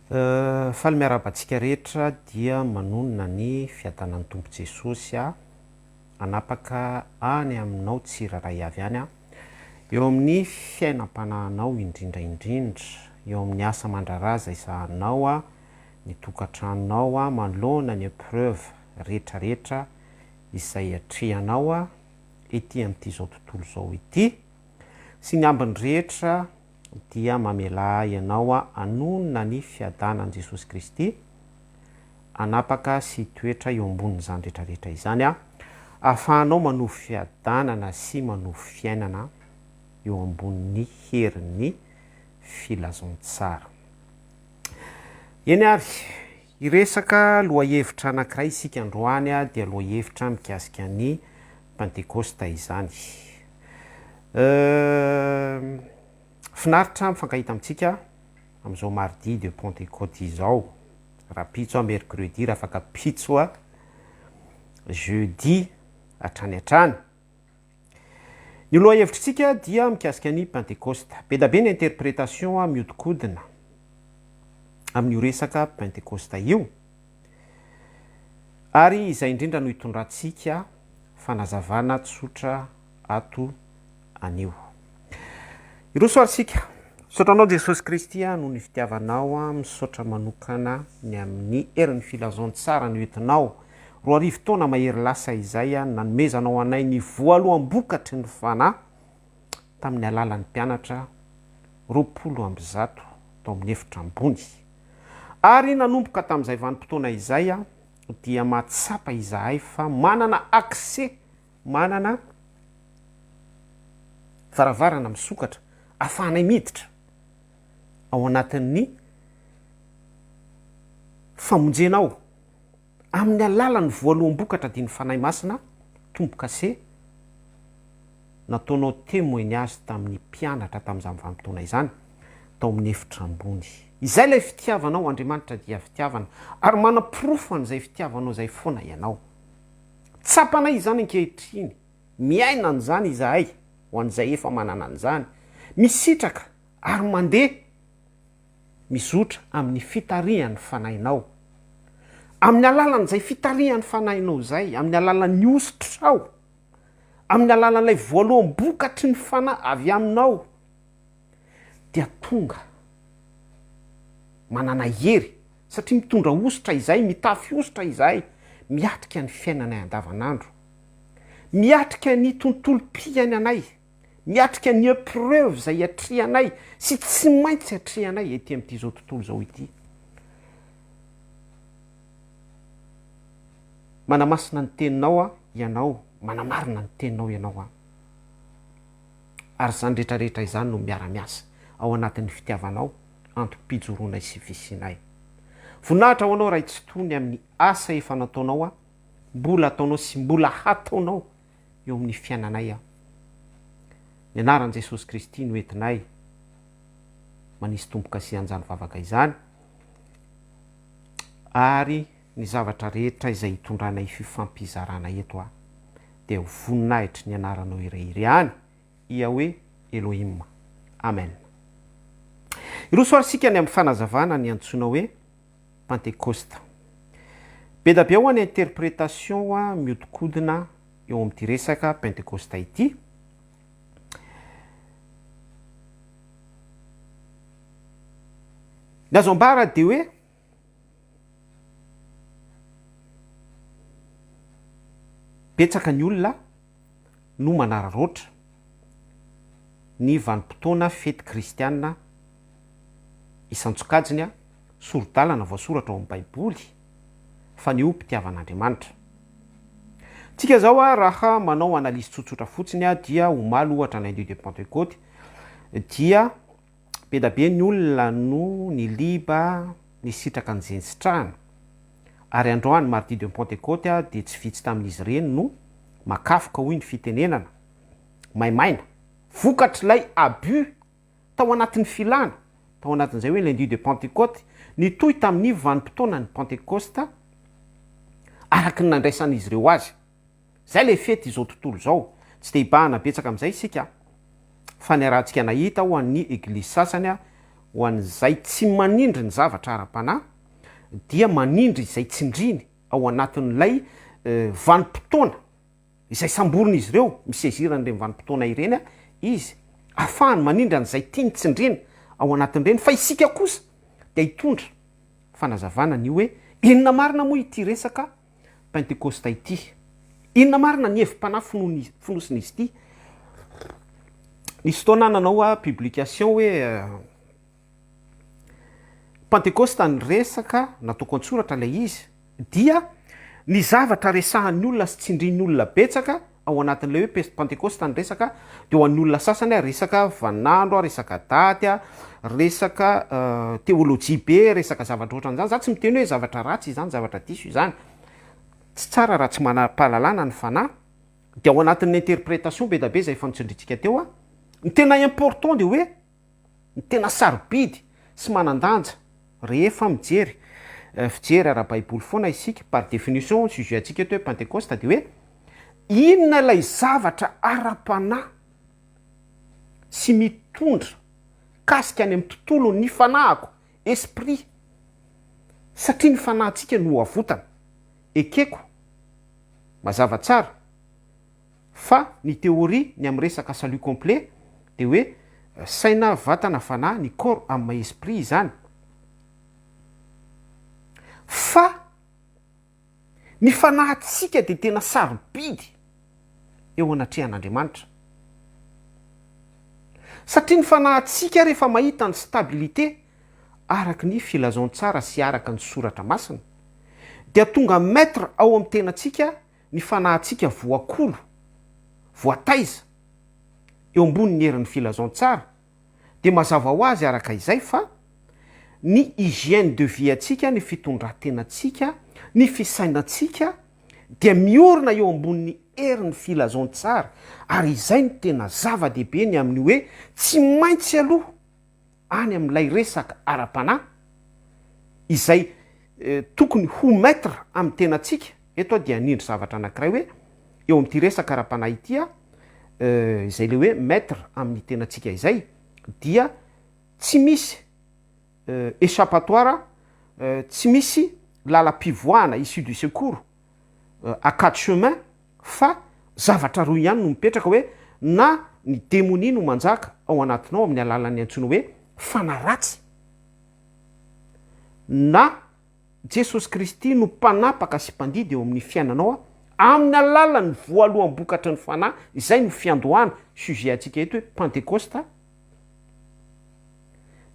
Faly miarabantsika rehetra dia manonona ny fiadanan'ny tompo Jesosy anapaka any aminao tsiraray avy any eo amin'ny fiainam-panahinao indrindraindrindra, eo amin'ny asa mandraraza izahanao ny tokantranonao manoloana ny épreuve rehetrarehetra izay atrehanao ety amin'ity zao tontolo zao ity, sy ny ambiny rehetra dia mamela ianao anonona ny fiadanan'i Jesosy Kristy anapaka sy toetra eo ambonin'izany rehetrarehetra izany ahafahanao manovo fiadanana sy manovo fiainana eo ambonin'ny herin'ny filazantsara. Eny ary, iresaka lohahevitra anankiray isika androany dia lohahevitra mikasika ny Pentekosta izany. Finaritra mifankahita amintsika amin'izao mardi de Pentecôte izao, raha pitso mercredi, raha afaka pitso jeudi hatrany. Ny lohahevitrintsika dia mikasika ny Pentekosta. Be da be ny interprétation miodikodina amin'io resaka Pentekosta io, ary izay indrindra no hitondrantsika fanazavana tsotra ato anio. Irosoarisika, misotranao Jesosy Kristy noho ny fitiavanao, misaotra manokana ny amin'ny herin'ny filazantsara ny hoentinao. 4 taona mahery lasa izay nanomezanao anay ny voaloham-bokatry ny fanahy tamin'ny alalan'ny mpianatra 20 tao amin'ny efitra ambony. Ary nanomboka tamin'izay vanim-potoana izay dia mahatsapa izahay fa manana accès, manana varavarana misokatra ahafahanay miditra ao anatin'ny famonjenao amin'ny alalan'ny voaloham-bokatra dia ny fanahy masina tombo-kase nataonao témoignage tamin'ny mpianatra tamin'izany vanim-potoana izany tao amin'ny efitra ambony. Izay ilay fitiavanao, Andriamanitra dia fitiavana, ary manam-porofo an'izay fitiavanao izay foana ianao. Tsapanay izany ankehitriny, miaina an'izany izahay ho an'izay efa manana an'izany, misitraka ary mandeha mizotra amin'ny fitarihan'ny fanahinao. Amin'ny alalan'izay fitarihan'ny fanahinao izay, amin'ny alalan'ny osotrao, amin'ny alalan'ilay voaloham-bokatry ny fanahy avy aminao, dia tonga manana hery, satria mitondra osotra izay, mitafy osotra izay, miatrika ny fiainanay andavanandro, miatrika ny tontolo-piainy anay, miatrika ny épreuve izay atrehanay sy tsy maintsy atrehanay ety amin'ity zao tontolo zao ity. Manamasina ny teninao ianao, manamarina ny teninao ianao ary zany rehetrarehetra izany no miara-miasa ao anatin'ny fitiavanao antom-pijoroanay sy visinay. Voninahitra ho anao raha tsy tony amin'ny asa efa nataonao, mbola ataonao sy mbola hataonao eo amin'ny fiainanay Ny anaran'i Jesosy Kristy no entinay manisy tombo-kase an'izany vavaka izany, ary ny zavatra rehetra izay hitondranay fifampizarana eto dia ho voninahitry ny anaranao irery any, ia hoe Elohim. Amen. Irosoarisika ny amin'ny fanazavana ny antsoina hoe Pentekosta. Be da be ao ny interprétation miodikodina eo amin'ity resaka Pentekosta ity. Ny azo ambara dia hoe betsaka ny olona no manararoatra ny vanim-potoana fety kristianina isan-tsokajiny sorodalana voasoratra ao amin'ny baiboly fa ny mpitiavan'Andriamanitra. Tsika zao raha manao analyse tsotsotra fotsiny dia omaly ohatra ny lundi de Pentecôte dia be da be ny olona no ny liba ny sitraka ny zensitrahana, ary androany mardi de Pentecôte dia tsy vitsy tamin'izy ireny no makafoka hoy ny fitenenana maimaina, vokatry lay abus tao anatin'ny filana, tao anatin'izay hoe lundi de Pentecôte nitohy tamin'ny vanim-potoana ny Pentekosta araky ny nandraisan'izy ireo azy. Zay le fety izao tontolo zao, tsy te hibahana betsaka amin'izay isika, fa ny arahantsika nahita ho an'ny eglizy sasany ho an'izay tsy manindry ny zavatra ara-panahy dia manindry izay tsindriny ao anatin'ilay vanim-potoana izay samborona izy ireo miseziranyireny vanim-potoana ireny a izy ahafahany manindry an'izay tiany tsindrina ao anatin'ireny fa isika kosa dia hitondra fanazavana ny hoe inona marina moa ity resaka pentekosta ity, inona marina ny hevim-panahy finosina izy ity. Nisy fotoana nanao a publication hoe pentekosta ny resaka nataoko an-tsoratra ilay izy dia ny zavatra resahan'ny olona sy tsindrin'ny olona betsaka ao anatin'ilay hoe pentekosta ny resaka dia ho an'ny olona sasany a resaka vanandro a, resaka daty a, resaka teolojia be, resaka zavatra ohatran'izany. Za tsy miteny hoe zavatra ratsy izany, zavatra diso izany, tsy tsara raha tsy manam-pahalalana ny fanahy. Dia ao anatin'ny interprétation be da be izay efa nitsindrintsika teo a, ny tena important dia hoe ny tena sarobidy sy manan-danja rehefa mijery fijery ara-baiboly foana isika par définition sujet antsika eto hoe pentekosta dia hoe inona ilay zavatra ara-panahy sy mitondra kasika any amin'ny tontolo ny fanahiko esprit, satria ny fanahintsika no avotana ekeko mazava tsara fa ny théorie ny amin'ny resaka salut complet dia hoe saina vatana fanahy ny corps âme esprit izany, fa ny fanahintsika dia tena sarobidy eo anatrehan'Andriamanitra, satria ny fanahintsika rehefa mahita ny stabilité araka ny filazon-tsara sy araka ny soratra masina dia tonga maître ao amin'ny tenantsika ny fanahintsika voakolo, voataiza eo ambony ny herin'ny filazon-tsara dia mazava ho azy araka izay fa ny hygiène de vie antsika, ny fitondran-tenantsika, ny fisainantsika dia miorina eo ambony herin'ny filazon-tsara, ary izay ny tena zava-dehibe ny amin'ny hoe tsy maintsy aloha any amin'ilay resaka ara-panahy izay tokony ho maître amin'ny tenantsika. Eto a dia anindry zavatra anankiray hoe eo amin'ity resaka ara-panahy ity a izay le hoe maître amin'ny tenantsika izay dia tsy misy échappatoire, tsy misy lalam-pivoahana issue du secours à quatre chemins, fa zavatra roa ihany no mipetraka hoe na ny démonie no manjaka ao anatinao amin'ny alalan'ny antsoina hoe fanaratsy, na Jesosy Kristy no mpanapaka sy mpandidy eo amin'ny fiainanao amin'ny alalan'ny voaloham-bokatra ny fanahy. Izay no fiandohana sujet antsika eto hoe pentekosta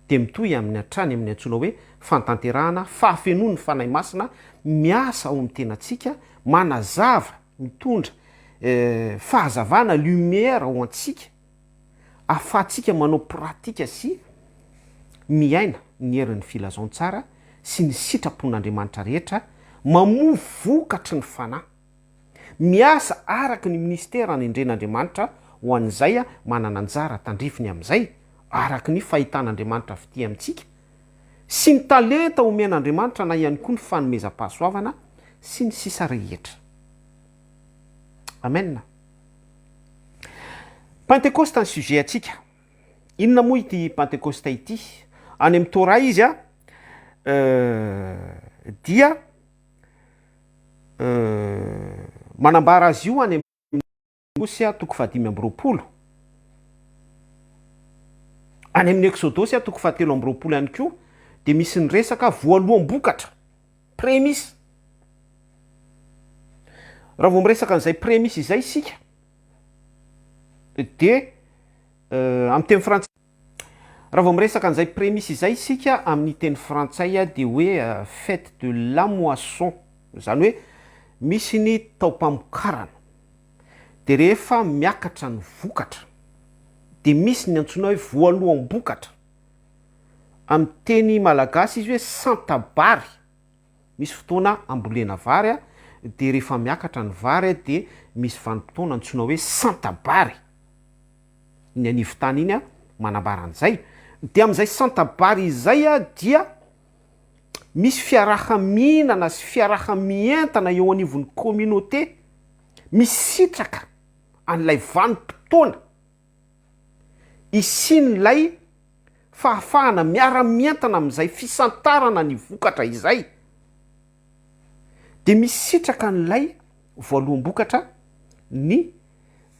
dia mitohy amin'ny hatrany amin'ny antsoina hoe fantanterahana, fahafenoany fanahy masina miasa ao amin'ny tenantsika, manazava, mitondra fahazavana, lumière ao antsika, ahafahantsika manao pratika sy miaina ny herin'ny filazon-tsara sy ny sitrapon'Andriamanitra rehetra, mamoha vokatry ny fanahy, miasa araka ny ministera ny endren'Andriamanitra ho an'izay a manana anjara tandrifiny amin'izay araka ny fahitan'Andriamanitra fity amintsika sy ny talenta omen'Andriamanitra na ihany koa ny fanomezam-pahasoavana sy ny sisa rehetra. Amen. Pentekosta ny sujet antsika. Inona moa ity pentekosta ity? Any amin'ny Torah izy a dia manambara azy io any amin'ny Exodosy toko 5:20. Any amin'ny Exodosy toko 7:20 ihany koa dia misy ny resaka voaloham-bokatra, prémisse. Raha vao miresaka an'izay prémisse izay isika dia amin'ny teny frantsay, raha vao miresaka an'izay prémisse izay isika amin'ny teny frantsay dia hoe fête de la moisson, izany hoe misy ny taom-pamokarana dia rehefa miakatra ny vokatra dia misy ny antsoina hoe voaloham-bokatra. Amin'ny teny malagasy izy hoe santabary. Misy fotoana ambolena vary dia rehefa miakatra ny vary dia misy vanim-potoana antsoina hoe santabary. Ny anivon-tany iny manambara an'izay. Dia amin'izay santabary izay dia misy fiaraha-mihinana sy fiaraha-mientana eo anivon'ny communauté, misitraka an'ilay vanim-potoana isin'ilay fahafahana miara-mientana amin'izay fisantarana ny vokatra izay dia misitraka n'ilay voaloham-bokatra ny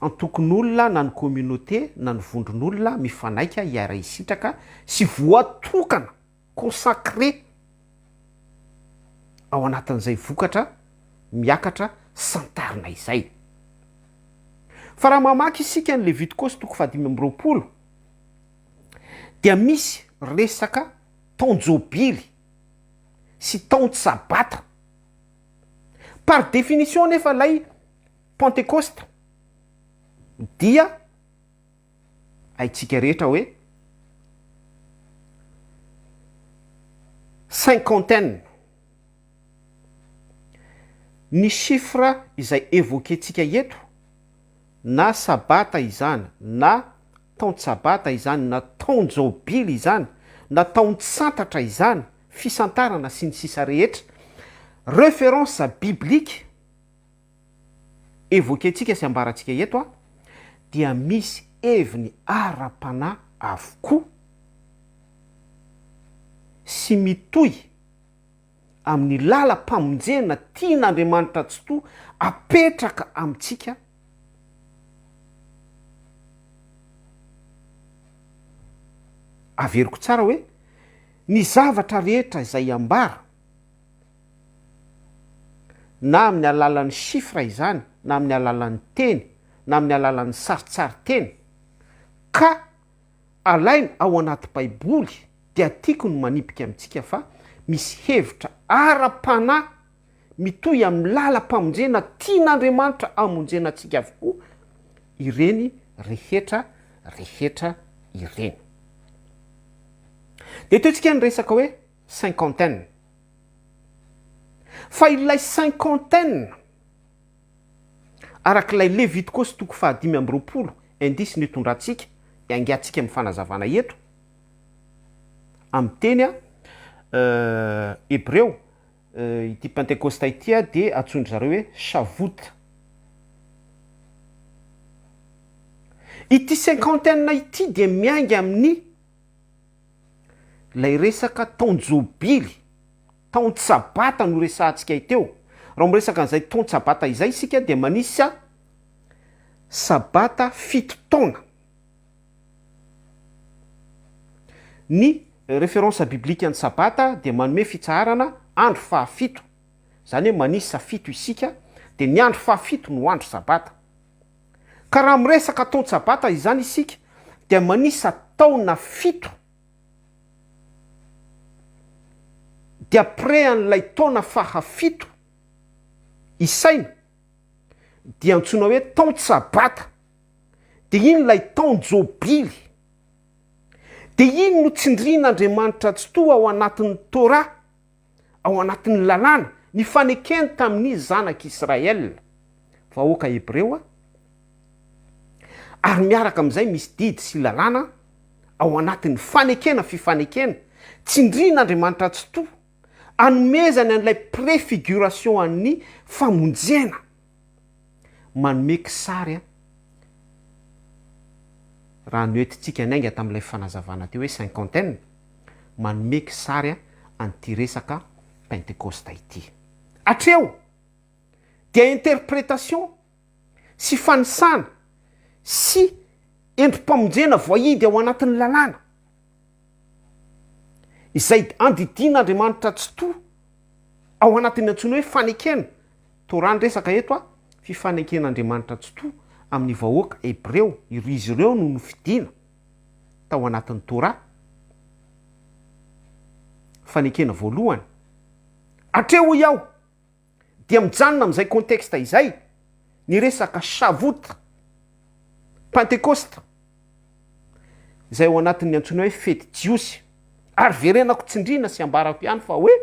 antokon'olona na ny communauté na ny vondron'olona mifanaika hiara hisitraka sy voatokana consacré ao anatin'izay vokatra miakatra santarina izay. Fa raha mamaky isika ny Levitikosy 5:20 dia misy resaka taonjobily sy taon-tsabata. Par définition nefa lay Pentecoste dia haitsika rehetra hoe cinquantaine. Ny chiffre izay évoquentsika eto na sabata izany na taon-tsabata izany na taon-jobily izany na taon-tsantatra izany fisantarana sy ny sisa rehetra référence biblique évoquentsika sy ambarantsika eto dia misy heviny ara-panahy avokoa sy mitohy amin'ny lalam-pamonjena tian'Andriamanitra tsy toa apetraka amintsika averiko tsara hoe ny zavatra rehetra izay ambara na amin'ny alalan'ny chiffre izany na amin'ny alalan'ny teny na amin'ny alalan'ny saritsari-teny ka alaina ao anaty baiboly dia tiako ny manipika amintsika fa misy hevitra ara-panahy mitohy amin'ny lalam-pamonjena tian'Andriamanitra amonjena antsika avokoa ireny rehetra ireny. Dia toetsika ny resaka hoe cinquantaine. Fa ilay cinquantaine arak'ilay Levitikosy 5:20 indisy ny tondratsika iangatsika amin'ny fanazavana eto amin'ny teny hébreu ity Pentecoste ity dia atsondry zareo hoe Shavuot. Ity cinquantaine ity dia miainga amin'ny lay resaka taon-jobily taon-tsabata no resahantsika teo. Raha miresaka an'izay taon-tsabata izay isika dia manisy sabata 7 taona. Ny référence biblique ny sabata dia manome fitsaharana andro fahafito. Zany hoe manisa 7 isika dia ny andro fahafito no andro sabata. Ka raha miresaka taon-tsabata izany isika dia manisa taona 7. Dia après an'ilay taona fahafito isaina dia antsoina hoe taon-tsabata. Dia iny lay taon-jobily. Dia iny no tsindrian'Andriamanitra tsy toa ao anatin'ny Torah, ao anatin'ny lalàna, ny fanekeny tamin'ny zanak'Israël, vahoaka Hebreo ary miaraka amin'izay misy didy sy lalàna ao anatin'ny fanekena fifanekena, tsindrian'Andriamanitra tsy toa anomezany an'ilay préfiguration an'ny famonjena manomeko sary raha noetintsika ny aingana tamin'ilay fanazavana teo hoe cinquantaine manomeko sary an'ity resaka Pentecoste ity. Hatreo dia interprétation sy fanisana sy endrim-pamonjena voahidy ao anatin'ny lalàna izay andidian'Andriamanitra tsy toa ao anatin'ny antsoina hoe fanekena. Torah ny resaka eto fifaneken'Andriamanitra tsy toa amin'ny vahoaka Hebreo, izy ireo no nofidiana tao anatin'ny Torah, fanekena voalohany. Hatreo iaho dia mijanona amin'izay contexte izay ny resaka Shavuot, Pentecoste izay ao anatin'ny antsoina hoe fety jiosy. Ary verenako tsindriana sy ambarako ihany fa hoe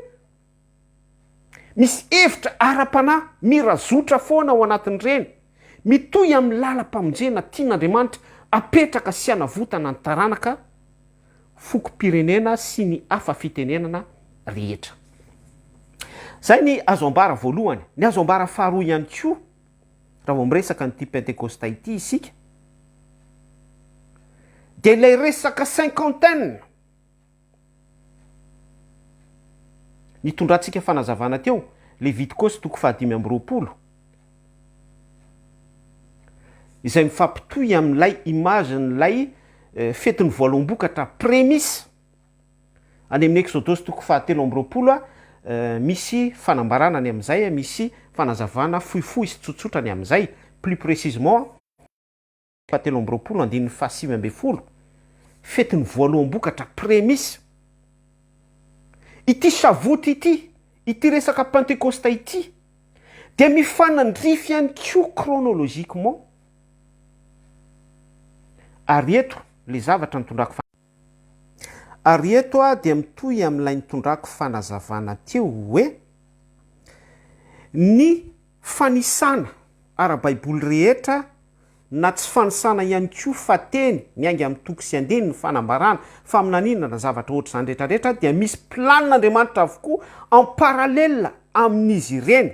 misy hevitra ara-panahy mirazotra foana ao anatin'ireny, mitohy amin'ny lalam-pamonjena tian'Andriamanitra apetraka sy hanavotana ny taranaka fokom-pirenena sy ny hafa fitenenana rehetra. Zay ny azo ambara voalohany. Ny azo ambara faharoa ihany koa raha vao miresaka nyity Pentecoste ity isika dia ilay resaka cinquantaine nitondrantsika fanazavana teo Levitikosy 5:20 izay mifampitohy amin'ilay image n'ilay fetiny voaloam-bokatra prémisse any amin'ny Exodosy 5:20 misy fanambarana ny amin'izay misy fanazavana fohifohy sy tsotsotra ny amin'izay plus précisément 5:20 fetiny voaloam-bokatra prémisse ity savoty ity resaka pentecosta ity dia mifanandrify ihany koa chronologiquement ary eto le zavatra nitondrako ary eto dia mitohy amin'ilay nitondrako fanazavana teo hoe ny fanisana ara-baiboly rehetra na tsy fanisana ihany koa fa teny miainga amin'ny toko sy andeny ny fanambarana fa amin'anina na zavatra ohatr' izany rehetrarehetra dia misy planin'Andriamanitra avokoa en parallèle amin'izy ireny.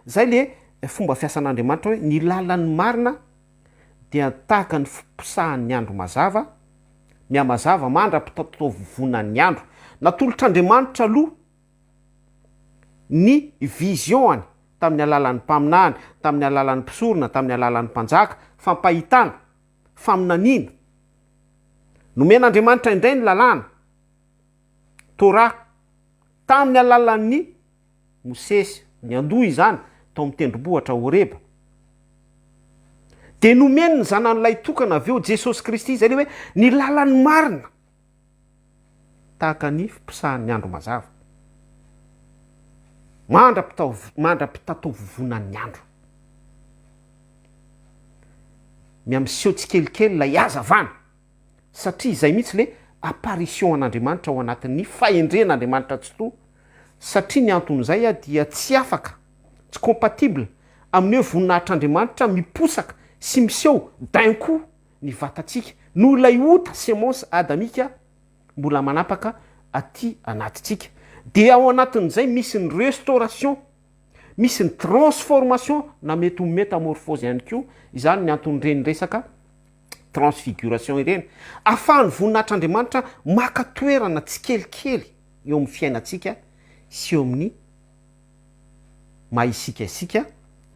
Zay le fomba fiasan'Andriamanitra hoe ny lalan'ny marina dia tahaka ny fiposahan'ny andro mazava, mihamazava mandra-pitataovonan'ny andro. Natolotr'Andriamanitra aloha ny vision-any tamin'ny alalan'ny mpaminany, tamin'ny alalan'ny mpisorona, tamin'ny alalan'ny mpanjaka, fampahitana, faminaniana. Nomen'Andriamanitra indray ny lalàna, Torah, tamin'ny alalan'ny Mosesy, ny andoha izany, tao amin'ny tendrombohitra Horeba. Dia nomeny ny zanan'ilay tokana avy eo Jesosy Kristy zay le hoe ny lalan'ny marina tahaka ny fiposahan'ny andro mazava. Mandra-pitataovonan'ny andro. Miamseho tsikelikely lay hazavana satria izay mihitsy le apparition an'Andriamanitra ao anatin'ny fahendren'Andriamanitra tsy toa. Satria ny anton'izay dia tsy afaka, tsy compatible amin'ny hoe voninahitr'Andriamanitra miposaka sy miseho d'un coup ny vatantsika noho ilay ota semence adamika mbola manapaka aty anatitsika. Dia ao anatin'izay misy ny restauration, misy ny transformation na mety ho métamorphose ihany koa. Izany ny anton'ireny resaka transfiguration ireny. Ahafahany voninahitr'Andriamanitra maka toerana tsikelikely eo amin'ny fiainantsika sy eo amin'ny maha-isika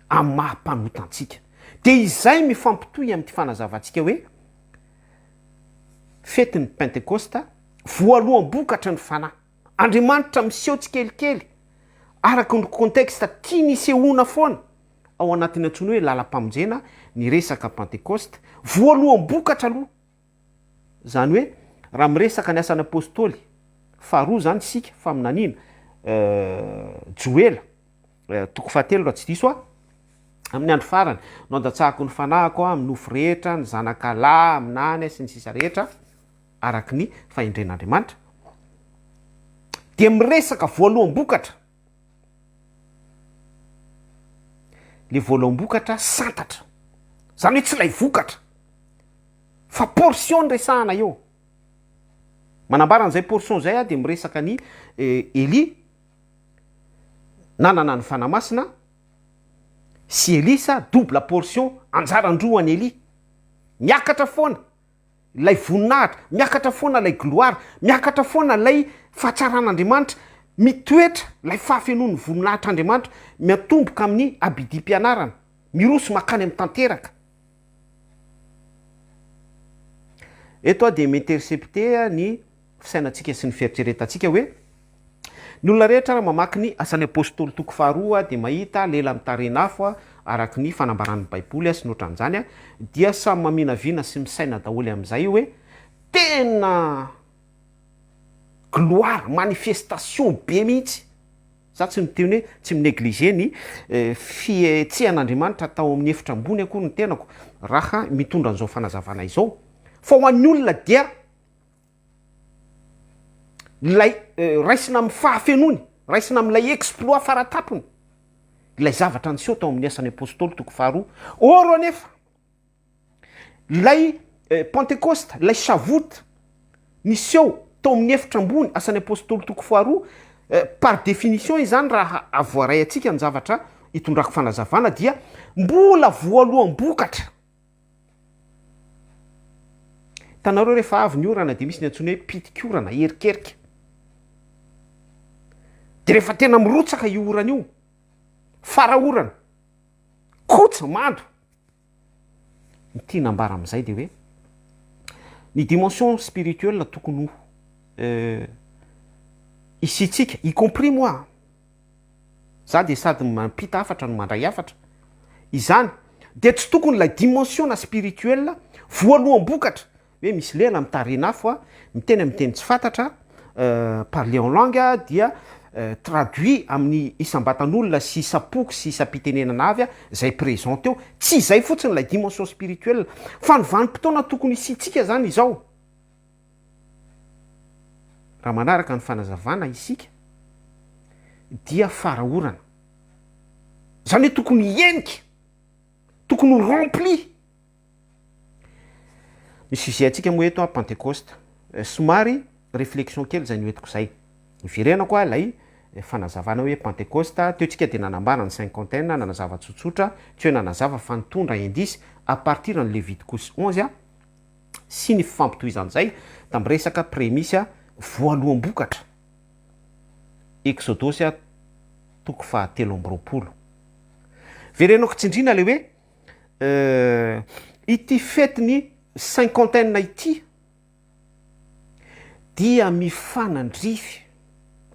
amin'ny maha-panotantsika. Dia izay mifampitohy amin'ity fanazavantsika hoe fetin'ny Pentecosta voaloam-bokatra ny fanahy. Andriamanitra miseho tsikelikely araka ny contexte tia nisehoana foana ao anatin'ny antsoina hoe lalam-pamonjena ny resaka Pentecoste voaloam-bokatra aloha. Zany hoe raha miresaka ny asan'ny apôstôly faharoa zany sika faminaniana Joela 3 raha tsy diso amin'ny andro farany no andatsahako ny fanahiko amin'ny nofo rehetra ny zanakalahy aminany sy ny sisa rehetra araka ny fahendren'Andriamanitra. Dia miresaka voaloam-bokatra. Le voaloam-bokatra santatra. Zany hoe tsy ilay vokatra fa portion ny resahana eo. Manambaran'izay portion zay dia miresaka ny Eli nanana ny fanamasina sy Elisa double portion anjarandroany Eli. Miakatra foana lay voninahitra, miakatra foana lay gloire, miakatra foana lay fahatsaràn'Andriamanitra, mitoetra lay fahafenoan'ny voninahitr'Andriamanitra, miatomboka amin'ny abidi-pianarana, miroso makany amin'ny tanteraka. Eto dia m'intercepter ny fisainantsika sy ny fieritreretantsika hoe ny olona rehetra raha mamaky ny asan'ny apôstôly 2 dia mahita lela mitarenafo araka ny fanambaran'ny baiboly sy ny ohatran'izany dia samy maminavina sy misaina daholy amin'izay hoe tena gloire, manifestation be mihitsy. Za tsy miteny hoe tsy minegliger ny fihetsehan'Andriamanitra tao amin'ny efitra ambony akory ny tenako raha mitondra an'izao fanazavana izao. Fa ho an'ny olona dia lay raisina amin'ny fahafenony, raisina amin'ilay exploit faratapony, ilay zavatra niseho tao amin'ny asan'ny apôstôly 2. Oro anefa lay Pentecoste, lay savote niseho tao amin'ny efitra ambony asan'ny apôstôly 2 par définition izany raha avoaray atsika ny zavatra hitondrako fanazavana dia mbola voaloam-bokatra. Tanareo rehefa avy ny orana dia misy ny antsoina hoe pitikorana, herikerika. de rehefa tena mirotsaka io orana io faraorana kotsa mando ny tia nambara am'izay de hoe ny dimension spirituelle tokony isitsika y compris moi za de sady mampita afatra no mandray afatra izany de tsy tokony lay dimensionna spirituelle voaloham-bokatra hoe misy lena mitarenafo a miteny am'teny tsy fantatra parler en langue dia traduit amin'ny isam-batan'olona sy isapoky sy isam-pitenenana avy a zay présente eo tsy zay fotsiny lay dimension spirituelle fa ny vanim-potoana tokony isitsika zany izao raha manaraka ny fanazavana isika dia faraorana zany hoe tokony henika tokony rempli misy izay atsika moa eto a pentecoste somary réflexion kely zay noetiko zay iverenako a lay fanazavana hoe pentecoste teo tsika de nanambana ny cinquantaine nanazava tsotsotra tsy hoe nanazava fa nitondra indisy à partir ny Leviticus 11 a sy ny fifampitohizan'izay tam'y resaka prémisse a voaloham-bokatra Exodus a toko fahatelo amby roapolo verenako tsindrina le hoe ity fetiny cinquantaine ity dia mifanandrify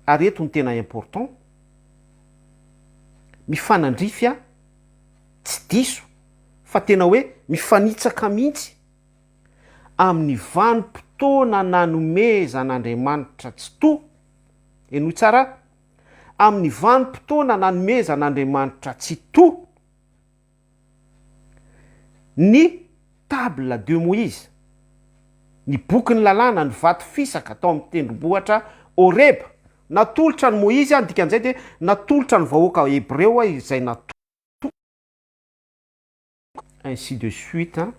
ary eto ny tena important mifanandrify a tsy diso fa tena hoe mifanitsaka mihitsy amin'ny vanim-potoana nanomezan'Andriamanitra tsy to eno tsara amin'ny vanim-potoana nanomezan'Andriamanitra tsy to ny table de Moïse ny boky ny lalàna ny vato fisaka tao amin'ny tendrombohatra Horeb natolotra ny Moïse a dikan'izay de natolotra ny vahoaka hébreu a izay ainsi de suite a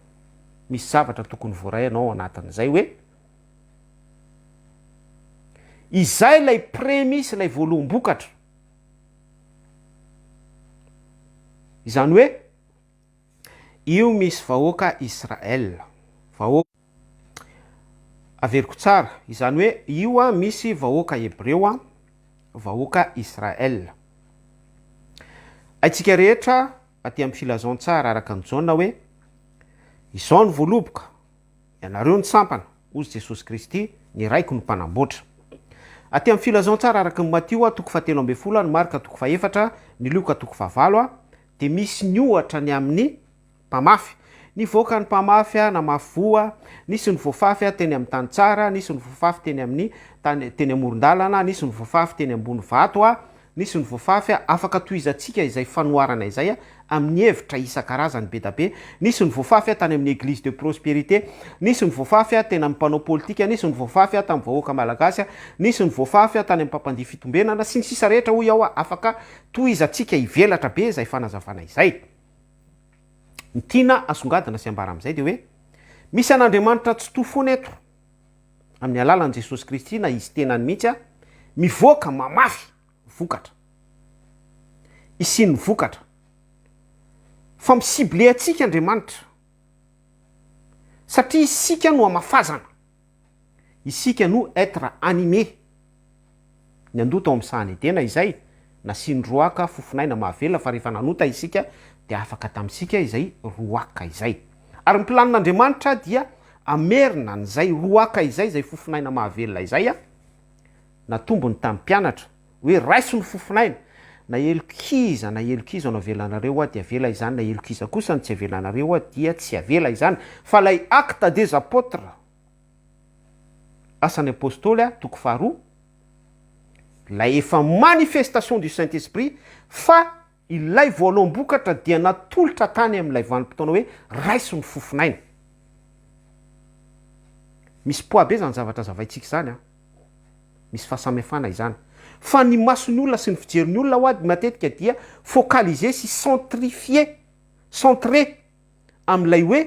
misy zavatra tokony voaray anao anatin'izay hoe izay lay prémisse lay voaloham-bokatra izany hoe io misy vahoaka Israel vahoaka averiko tsara izany hoe io a misy vahoaka hébreu a vahoaka Israel aitsika rehetra aty amin'ny filazon-tsara araka ny jaona hoe izao ny voaloboka ianareo ny sampana ozy Jesosy Kristy ny raiko ny mpanamboatra aty amin'ny filazon-tsara araka ny Matio a toko fahatelo amby folo ny Marka toko faefatra ny Luka toko fahavalo a de misy ny ohatra ny amin'ny mpamafy ny voaka ny mpamafy a namafy voa nisy ny voafafy a teny amin'ny tany tsara nisy ny voafafy teny amin'ny teny amoron-dalana nisy ny voafafy teny ambony vato a nisy ny voafafy a afaka toizantsika izay fanoarana izay a amin'ny hevitra isan-karazany be da be nisy ny voafafy a tany amin'ny église de prospérité nisy ny voafafy a teny amin'ny mpanao politika nisy ny voafafy a tamin'ny vahoaka malagasy a nisy ny voafafy a tany amin'ny mpampandihy fitombenana sy ny sisa rehetra hoy ao a afaka toizantsika ivelatra be izay fanazavana izay ny tiana asongadina sy ambara am'izay de hoe misy an'Andriamanitra tsy to foana eto amin'ny alalan'i Jesosy Kristy na izy tenany mihitsy a mivoaka mamafy vokatra isiny vokatra fa misible atsika Andriamanitra satria isika no amafazana isika no être animé ny andota ao amin'ny sahany edena izay nasiny roaka fofinaina mahavelona fa rehefa nanota isika de afaka tamitsika izay roaka izay ary ny planin'Andriamanitra dia amerina n'izay roaka izay zay fofinaina mahavelona izay a natombony tamin'ny mpianatra hoe raiso ny fofinaina na elokiza anao avelanareo a dia avela izany na elokiza kosa ny tsy avelanareo a dia tsy avela izany fa lay acte des apôtres asan'ny apôstôly a toko faharoa lay efa manifestation du Saint-Esprit fa ilay voaloham-bokatra dia natolotra tany amin'ilay vanim-potoana hoe raiso ny fofinaina misy poids be zany zavatra zavaitsika zany a misy fahasamihafana izany fa ny mason'ny olona sy ny fijerin'ny olona ho ady matetika dia focaliser sy centré amin'ilay hoe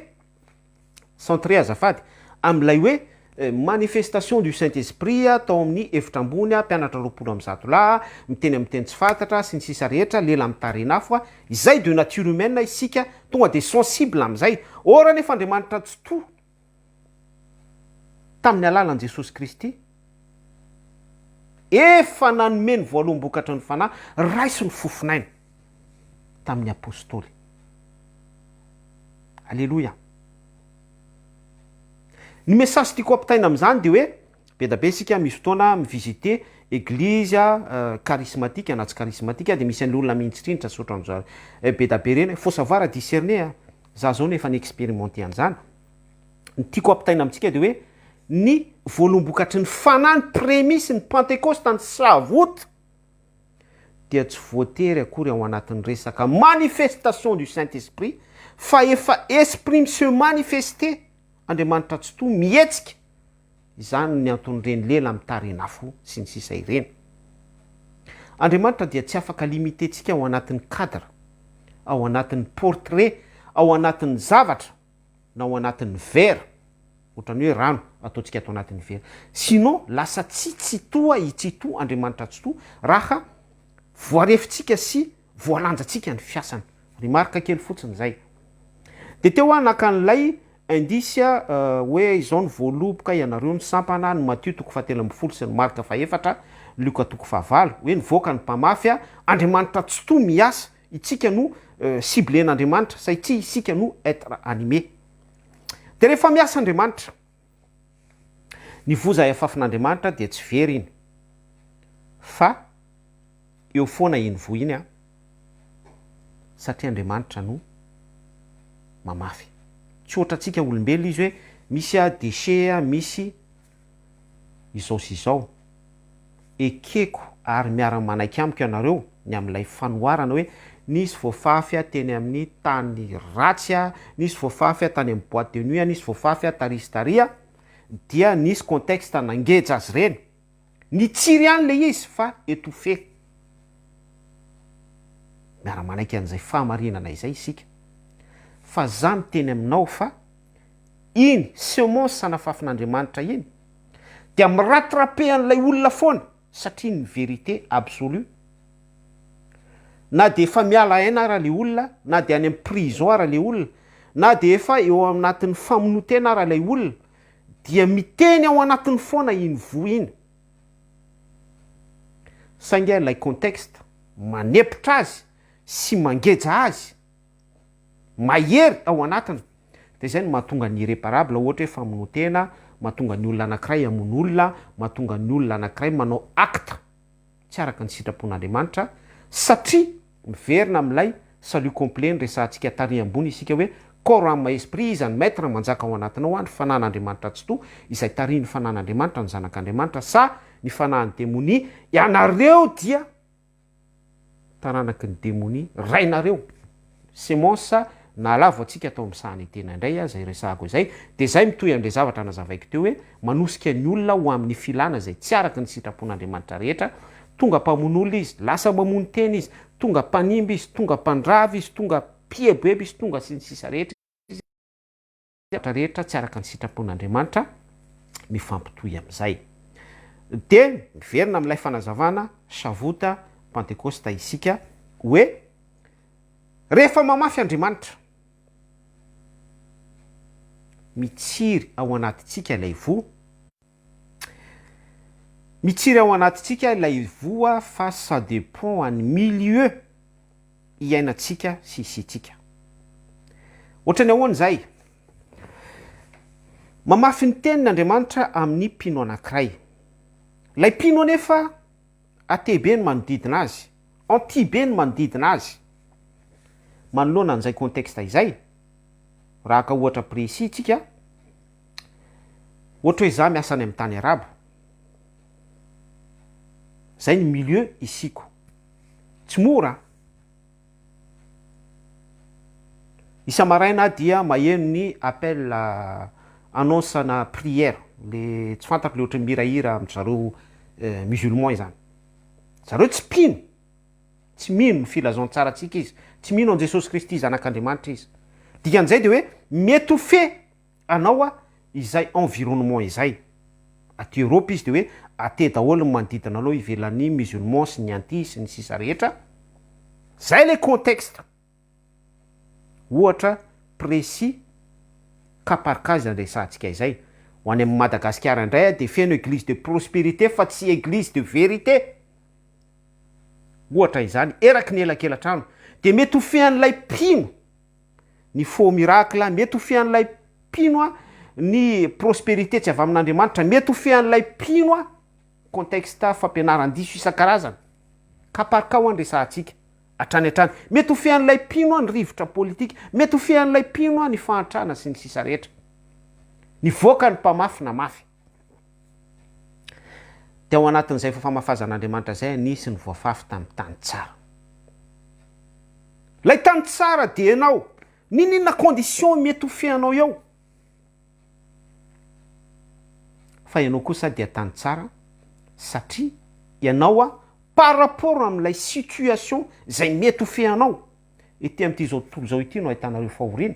centré azafady amin'ilay hoe manifestation du Saint-Esprit tao amin'ny efitra ambony a mpianatra roapolo amby zato lahy miteny amin'ny teny tsy fantatra sy ny sisa rehetra lela mitarenafo a izay de nature humaine isika tonga de sensible am'izay ora nefa Andriamanitra tsy to tamin'ny alalan'i Jesosy Kristy efa nanomeny voalombokatra ny fanahy raisy ny fofinaina tamin'ny apôstôly. Alleloia. Ny message tiako ampitaina amin'izany de hoe be da be isika misy fotoana mivizite église charismatique na tsy charismatique de misy an'olona mintsitrindritra sotra am'zao be da be reny faut savoir discerner za zao nefa ny-expérimenté an'izany. Ny tiako ampitaina amintsika de hoe ny voalombokatry ny fanahy ny prémisse ny pentecôste ny savote dia tsy voatery akory ao anatin'ny resaka manifestation du Saint-Esprit fa efa esprit se manifester Andriamanitra tsy to mihetsika izany ny anton'ireny lela mitarenafo sy ny sisa ireny. Andriamanitra dia tsy afaka limitentsika ao anatin'ny cadre, ao anatin'ny portrait, ao anatin'ny zavatra na ao anatin'ny vera, ohatrany hoe rano ataontsika atao anatin'ny vera. Sinon lasa tsy toa itsito Andriamanitra tsy to raha voarefintsika sy voalanjantsika ny fiasany. Remarque kely fotsiny zay. De teo naka an'ilay indisy hoe izao ny voaloboka ianareo ny sampana ny Matthieu 7:4 sy ny Marka 4, Luka 9:9 hoe nivoaka ny mpamafy Andriamanitra tsy to miasa itsika no ciblen'Andriamanitra sa isika no être animé. De rehefa miasa Andriamanitra ny voza efafin'Andriamanitra dia tsy very iny fa eo foana iny vo iny satria Andriamanitra no mamafy. Tsy ohatra tsika olombelo izy hoe misy déchet misy izao sy izao ekeko ary miara-manaiky amiko ianareo ny amin'ilay fanoharana hoe nisy voafafy teny amin'ny tany ratsy nisy voafafy tany amin'ny boîte de nuit nisy voafafy taristaria dia nisy contexte nangeja azy reny ny tsiry ihany le izy fa étouffé. Miara-manaiky an'izay fahamarinana izay isika fa zany teny aminao fa iny semence sanafafin'Andriamanitra iny dia miratrape an'ilay olona foana satria ny vérité absolue. Na de efa miala aina ara le olona, na de any amin'ny prison ara le olona, na de efa eo anatin'ny famonotena ara le olona, dia miteny ao anatin'ny foana iny vo iny. Saingy ilay contexte manepitra azy sy mangeja azy mahery ao anatiny de zay no mahatonga ny irréparable ohatra hoe famonotena, mahatonga ny olona anankiray hamono olona, mahatonga ny olona anankiray manao acte tsy araka ny sitrapon'Andriamanitra satria miverina amin'ilay salut complet ny resantsika tary ambony isika hoe corps âme esprit izany maître manjaka ao anatinao ny fanan'Andriamanitra tsy to izay tarihy ny fanan'Andriamanitra ny zanak'Andriamanitra sa ny fanan'ny démonie ianareo dia taranaky ny démonie rainareo. Semence na lavo atsika atao amin'sahany tena indray zay resahako izay de zay mitoy an'le zavatra nazavaiko teo hoe manosika ny olona ho amin'ny filana zay tsy araky ny sitrapon'Andriamanitra rehetra, tonga mpamon'olona izy lasa mamono tena izy, tonga mpanimby izy, tonga mpandravy izy, tonga piebeby izy, tonga sy ny sisa rehetra rehetra tsy araka ny sitrapon'Andriamanitra mifampitoy amin'izay. De miverina amin'ilay fanazavana savota pentecoste isika hoe rehefa mamafy Andriamanitra mitsiry ao anatitsika ilay vo, mitsiry ao anatitsika ilay voa fa ça dépend any milieu iainatsika sy isitsika. Ohatrany ahoana zay mamafy ny tenin'Andriamanitra amin'ny mpino anankiray, lay mpino anefa atebe ny manodidina azy, antibe ny manodidina azy. Manoloana an'izay contexte izay raha ka ohatra précis tsika ohatra hoe za miasa any amin'ny tany arabo, zay ny milieu isiko tsy mora. Isa-maraina dia maheno ny appel annonce na prière le tsy fantako le ohatra mihirahira amin'zareo musulman izany. Zareo tsy mpino, tsy mino ny filazantsara atsika izy, tsy mino an Jesosy Kristy zanak'Andriamanitra izy. Dikan'izay de hoe miétouffer anao izay environnement izay. Aty Europe izy de hoe aty daholo ny manodidina anao ivelan'ny musulman sy ny anti sy ny sisa rehetra. Zay le contexte. Ohatra précis cas par cas andraisantsika izay. ho any amin'ny Madagasikara indray dia feno église de prospérité fa tsy église de vérité ohatra izany eraky ny elakelan-trano dia mety ho fean'ilay mpino ny faux miracle mety ho fean'ilay mpino a ny prospérité tsy avy amin'Andriamanitra mety ho fean'ilay mpino a contexte fampianaran-diso isan-karazana ka parka ho andresantsika hatrany hatrany mety ho fean'ilay mpino a ny rivotra politika mety ho fean'ilay mpino a ny fahantrana sy ny sisa rehetra ny voaka ny mpamafy na mafy dia ao anatin'izay famafazan'Andriamanitra zay nisy ny voafafy tamin'ny tany tsara lay tany tsara dia ianao ninona condition mety ho feanao eo fa ianao kosa dia tany tsara satria ianao a par rapport amin'ilay situation zay mety ho feanao ety amin'ity zao tontolo zao ity no ahitanareo fahoriana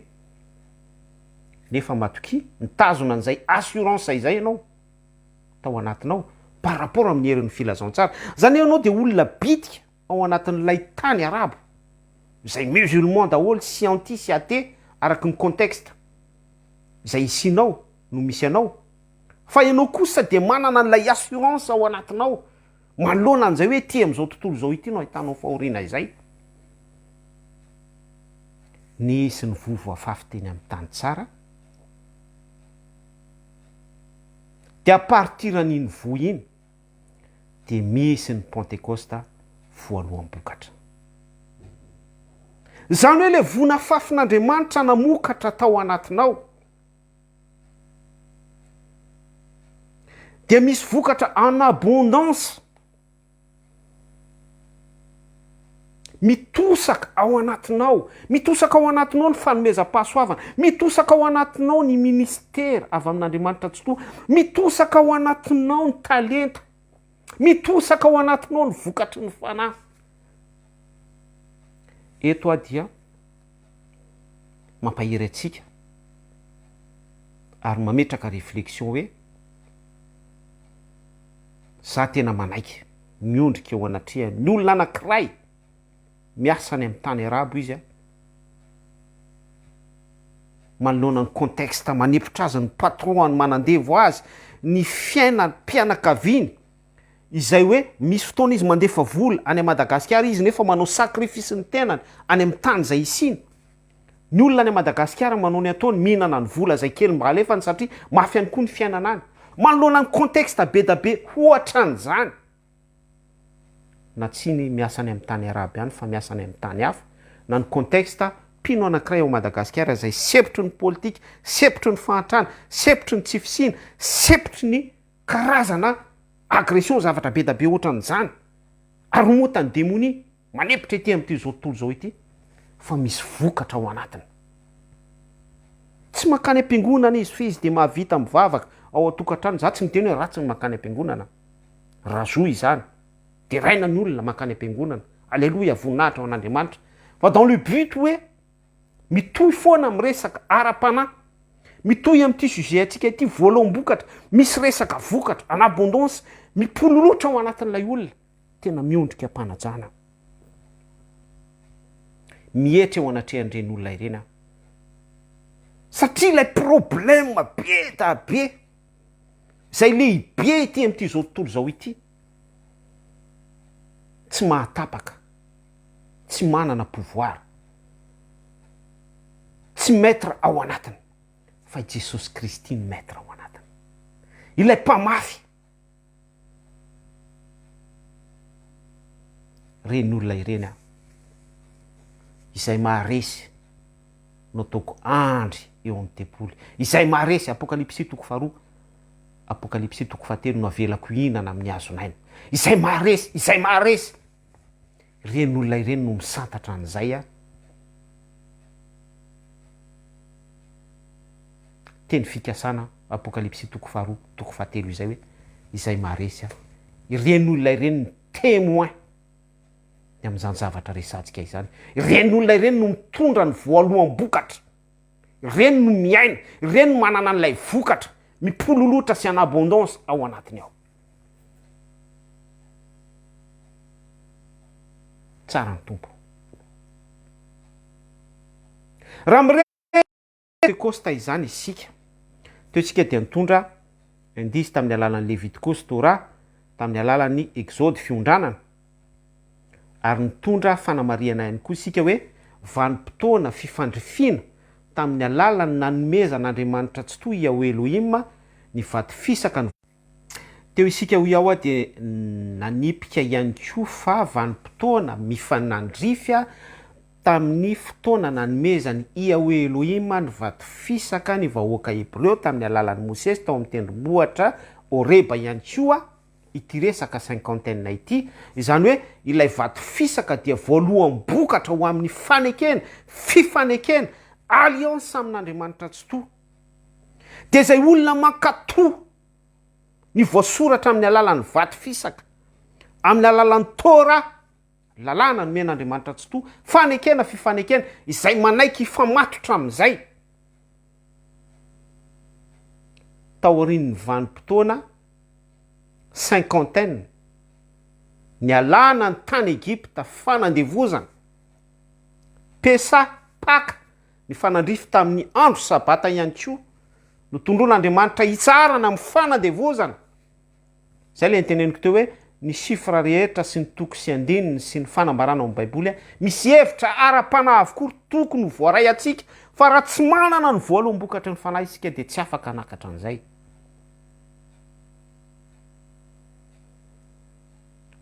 nefa matoki mitazona an'izay assurance izay ianao tao anatinao par rapport amin'ny herin'ny filazantsara zany ianao dia olona bitika ao anatin'ilay tany arabo zay musulman daholo scienti sy athée araky ny contexte zay isinao no misy anao fa ianao kosa dia manana an'ilay assurance ao anatinao manoloana an'izay hoe ty amin'izao tontolo zao ity no ahitanao fahoriana izay nisy ny vovoafafy teny amin'ny tany tsara dia partir an'iny vo iny dia misy ny pentecosta voalohan'ny-bokatra zany hoe le vona fafin'Andriamanitra namokatra tao anatinao dia misy vokatra en abondance mitosaka ao anatinao mitosaka ao anatinao ny fanomezam-pahasoavana mitosaka ao anatinao ny ministera avy amin'Andriamanitra tsotoa mitosaka ao anatinao ny talenta mitosaka ao anatinao ny vokatry ny fanahy eto a dia mampahiry atsika ary mametraka réflexion hoe za tena manaiky miondrika eo anatria ny olona anankiray miasa any amin'ny tany arabo izy a manoloana ny contexte manepotra azy ny patron ny manandevo azy ny fiaina mpianakaviany izay hoe misy fotoana izy mandefa vola any Madagasikara izy nefa manao sacrifice ny tenany any amin'ny tany zay isiny ny olona any Madagasikara manao ny ataony mihinana ny vola zay kely mba alefany satria mafy any koa ny fiainana any manoloana ny contexte be da be hoatran'izany na tsy ny miasa any amin'ny tany arabo ihany fa miasa any amin'ny tany hafa na ny contexte mpino anankiray ao Madagasikara zay sepotry ny politika sepotry ny fahantrana sepotry ny tsifisina sepotry ny karazana agression zavatra be da be ohatran'izany ary motany démonie manepotra ety amin'ity zao tontolo zao ity fa misy vokatra ao anatiny tsy makany am-piangonana izy fa izy dia mahavita mivavaka ao atokantrano za tsy miteny hoe ratsy ny makany am-piangonana razoa izany dia raina ny olona makany am-piangonana alleloia voninahitra ao an'Andriamanitra fa dans le but hoe mitohy foana amin'ny resaka ara-panahy mitohy amin'ity sujet atsika ity voaloham-bokatra misy resaka vokatra en abondance mipololotra ao anatin'ilay olona tena miondrika mpanajana mietra eo anatrehan'ireny olona ireny aho satria ilay problème be da be zay lehibe ity amin'ity zao tontolo zao ity tsy mahatapaka tsy manana pouvoir tsy maître ao anatiny fa Jesosy Kristy ny maître ao anatiny ilay mpamafy reny olona ireny aho izay maharesy no ataoko andry eo amin'ny tempoly izay maharesy apokalipsy toko faharoa apokalipsy toko fahatelo no avelako hinana amin'ny hazonaina izay maharesy reny olona ireny no misantatra an'izay a teny fikasana apokalipsy toko faharoa toko fahatelo izay hoe izay maharesy a reny olona ireny ny témoin ny amin'izany zavatra resantsika izany reny olona ireny no mitondra ny voaloham-bokatra reny no miaina reny no manana an'ilay vokatra mipololotra sy en abondance ao anatiny ao tsara ny tompo raha mire Pentecoste izany isika teo isika dia nitondra indisy tamin'ny alalan'ny Levitikosy Torah, tamin'ny alalan'ny Exode fiondranana, ary nitondra fanamariana ihany koa isika hoe vanim-potoana fifandrifiana tamin'ny alalan'ny nanomezan'Andriamanitra tsy toy Yahweh Elohim ny vaty fisaka. Teo isika ho iaho dia nanipika ihany koa fa vanim-potoana mifanandrify tamin'ny fotoana nanomezany Yahweh Elohim ny vaty fisaka ny vahoaka Hebreo tamin'ny alalan'ny Mosesy tao amin'ny tendrombohitra Horeba ihany koa ity resaka cinquantaine ity, izany hoe ilay vaty fisaka dia voalohany bokatra ho amin'ny fanekena, fifanekena, alliance amin'Andriamanitra tsy toa. Dia izay olona mankatoa ny voasoratra amin'ny alalan'ny vaty fisaka, amin'ny alalan'ny Torah, lalàna nomen'Andriamanitra tsy toa, fanekena, fifanekena, izay manaiky ifamatotra amin'izay. Taorian'ny vanim-potoana cinquantaine, ny alàna ny tany Egypta fanandevozana, Pesa, Paka, ny fanandrify tamin'ny andro sabata ihany koa, no tondron'Andriamanitra hitsarana amin'ny fanandevozana. Zay le nteneniko teo hoe ny sifra rehetra sy ny toko sy andininy sy ny fanambarana amin'ny Baiboly misy hevitra ara-panahy avokoa tokony voaray atsika, fa raha tsy manana ny voaloam-bokatra ny fanahy isika dia tsy afaka hanakatra an'izay.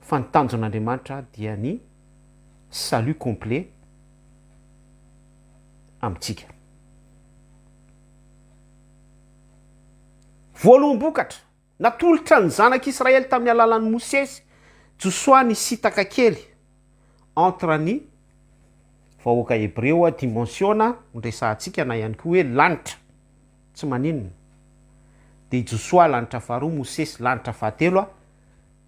Fa ny tanjon'Andriamanitra dia ny salut complet amintsika. Voaloam-bokatra natolotra ny zanak'Israely tamin'ny alalan'ny Mosesy, Joshua ny sitaka kely entre ny vahoaka Hebreo dimensiona nresahantsika na ihany koa hoe lanitra tsy maninona. Dia Joshua lanitra faharoa, Mosesy lanitra fahatelo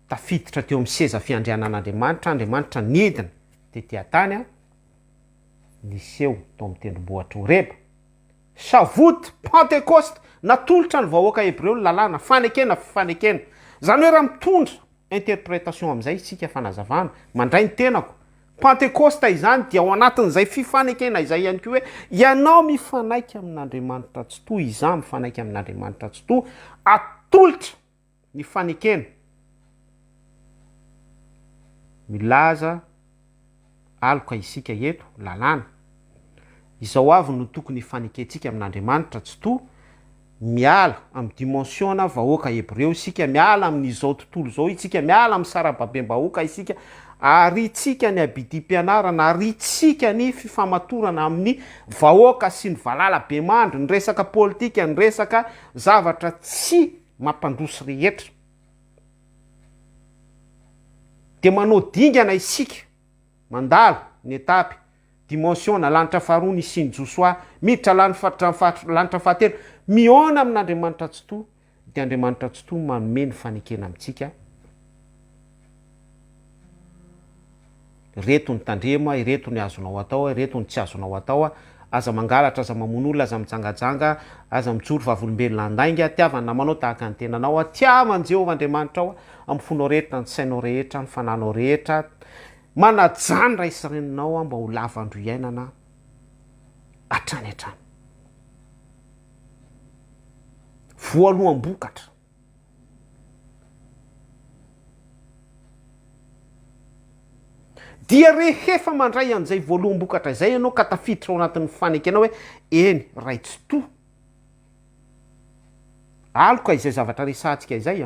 tafiditra teo amin'ny seza fiandrianan'Andriamanitra, Andriamanitra nidina tetỳ tany niseho tao amin'ny tendrombohitra Horeba. Savoty, Pentecoste, natolotra ny vahoaka Hebreo lalàna, fanekena, fifanekena. Zany hoe raha mitondra interprétation amin'izay isika fanazavana, mandray ny tenako. Pentecoste izany dia ao anatin'izay fifanekena izay ihany koa hoe ianao mifanaiky amin'Andriamanitra tsy toa, izaho mifanaiky amin'Andriamanitra tsy toa, atolotra ny fanekena. Milaza aloka isika eto lalàna. Izao avy no tokony fanekentsika amin'Andriamanitra tsy toa, miala amin'ny dimensiona vahoaka Hebreo isika, miala amin'izao tontolo zao isika, miala amin'ny sarababem-bahoaka isika, ary tsika ny abidi-pianarana, ary tsika ny fifamatorana amin'ny vahoaka sy ny valala-be mandry, ny resaka politika, ny resaka zavatra tsy mampandroso rehetra. Dia manao dingana isika mandalo ny etapy dimensiona lanitra faharoa ny siny Joshua, miditra lanitra fahatelo, miona amin'Andriamanitra tsy toa, dia Andriamanitra tsy toa manome ny fanekena amintsika. Reto ny tandrema, ireto ny azonao atao, ireto ny tsy azonao atao, aza mangalatra, aza mamono olona, aza mitsangajanga, aza mijoro vavolombelona andainga, tiavana namanao tahaka ny tenanao, tiavan Jehovah Andriamanitra ao amin'ny fonao rehetra, ny sainao rehetra, ny fananao rehetra, manajany raha isireninao mba ho lavandro iainana hatrany hatrany. Voaloam-bokatra. Dia rehefa mandray an'izay voaloam-bokatra izay ianao ka tafiditra ao anatin'ny fanekena hoe eny ray tsy toa. Aloka izay zavatra resahantsika izay.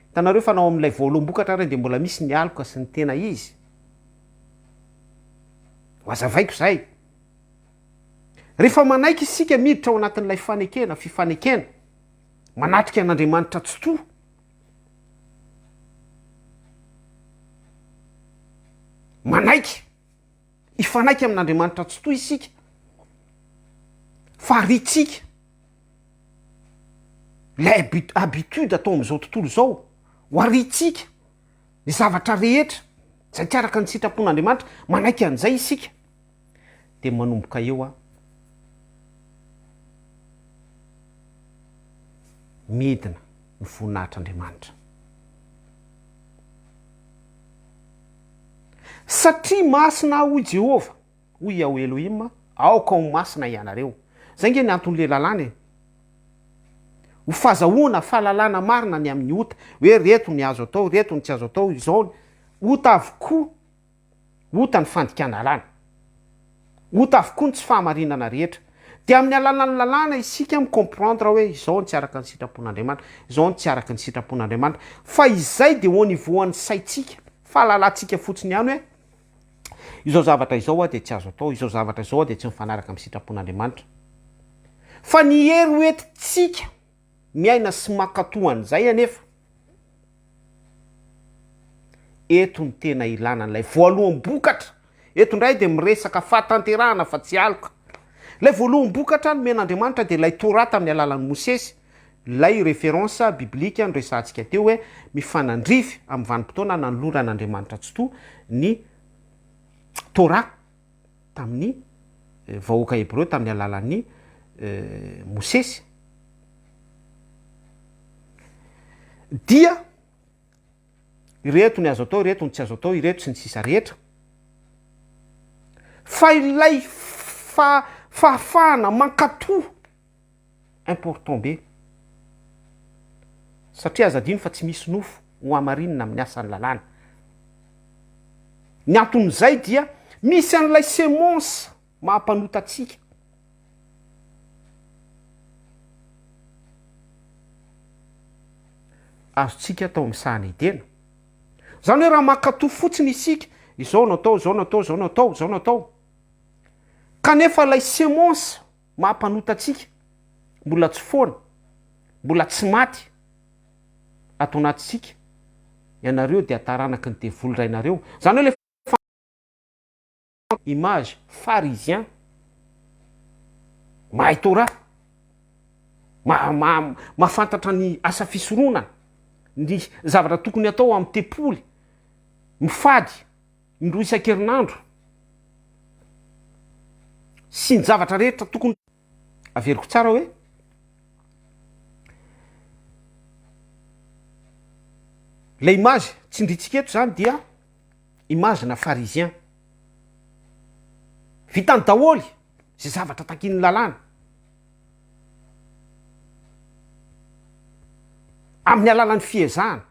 Hitanareo fa nao amin'ilay voaloam-bokatra ray dia mbola misy ny aloka sy ny tena izy. Hazavaiko izay. Rehefa manaiky isika miditra ao anatin'ilay fanekena, fifanekena, manatrika an'Andriamanitra tsy toa, manaiky ifanaiky amin'Andriamanitra tsy toa isika, faritsika lay habitude atao amin'izao tontolo izao, ho aritsika ny zavatra rehetra zay tsy araka ny sitrapon'Andriamanitra, manaiky an'izay isika, dia manomboka eo midina ny voninahitr'Andriamanitra. Satria masina hoy Jehova, hoy Yahweh Elohim, aoka ho masina ianareo. Zay nge ny anton'le lalàna. ho fazahoana fahalalana marina ny amin'ny ota hoe reto ny azo atao, reto ny tsy azo atao, izao ota avokoa, ota ny fandikana lana, ota avokoa ny tsy fahamarinana rehetra. Dia amin'ny alalan'ny lalàna isika micomprendre hoe izao ny tsy araka ny sitrapon'Andriamanitra, izao ny tsy araka ny sitrapon'Andriamanitra. Fa izay dia ho nivoan'ny saitsika, fahalalantsika fotsiny ihany hoe izao zavatra izao dia tsy azo atao, izao zavatra izao dia tsy mifanaraka amin'ny sitrapon'Andriamanitra. Fa ny hery hoentitsika miaina sy mankatohan'izay anefa eto ny tena ilana n'ilay voaloham-bokatra. Eto indray dia miresaka fahatanterahana fa tsy aloka. Ilay voaloham-bokatra no men'Andriamanitra dia ilay torata amin'ny alalan'ny Mosesy, ilay référence biblika no resantsika teo hoe mifanandrify amin'ny vanim-potoana nanoloran'Andriamanitra tsotoa ny Torah tamin'ny vahoaka Hébreu tamin'ny alalan'ny Mosesy. Dia ireto ny azo atao, ireto ny tsy azo atao, ireto sy ny sisa rehetra. Fa ilay fahafahana mankatoha important be. Satria azadino fa tsy misy nofo ho amarinina amin'ny asan'ny lalàna. Ny anton'izay dia misy an'ilay semence mahampanotatsika. Azotsika atao amin'ny sahana edena. Zany hoe raha mankatoha fotsiny isika, izao no atao, izao no atao, izao no atao, izao no atao. Kanefa ilay semence mahampanotatsika mbola tsy foana, mbola tsy maty ato anatintsika. Ianareo dia taranaka ny devoly rainareo. Zany hoe image pharisien mahay Torah, mahafantatra ny asa fisoronana, ny zavatra tokony atao amin'ny tempoly, mifady indroa isan-kerinandro sy ny zavatra rehetra tokony averiko tsara hoe le image tsindritsika eto zany dia image na pharisien vitany daholy zay zavatra takin'ny lalàna amin'ny alalan'ny fiezahana.